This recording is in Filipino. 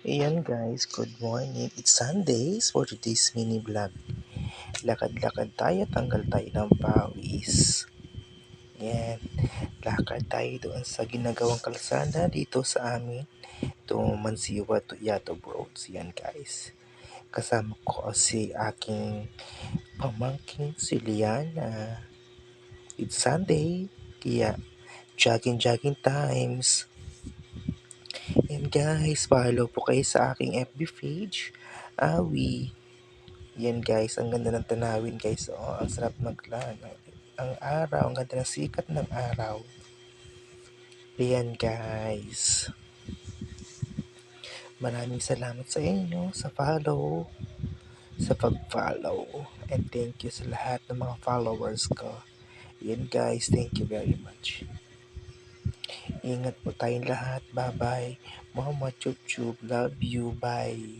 Ayan guys, good morning. It's Sundays for today's mini vlog. Lakad-lakad tayo, tanggal tayo ng pawis. Yan, lakad tayo doon sa ginagawang kalsada dito sa amin. Ito, Mansiwa to Yatob Roads. Yan guys. Kasama ko si aking pamangking si Liana. It's Sunday, kaya jogging times. And guys, follow po kayo sa aking FB page, Awi. Yan guys, ang ganda ng tanawin guys. Oh, ang sarap maglaan. Ang araw, ang ganda ng sikat ng araw. Yan guys. Maraming salamat sa inyo sa pag-follow. And thank you sa lahat ng mga followers ko. Yan guys, thank you very much. Ingat po tayong lahat. Bye-bye. Mama Chup Chup, love you. Bye.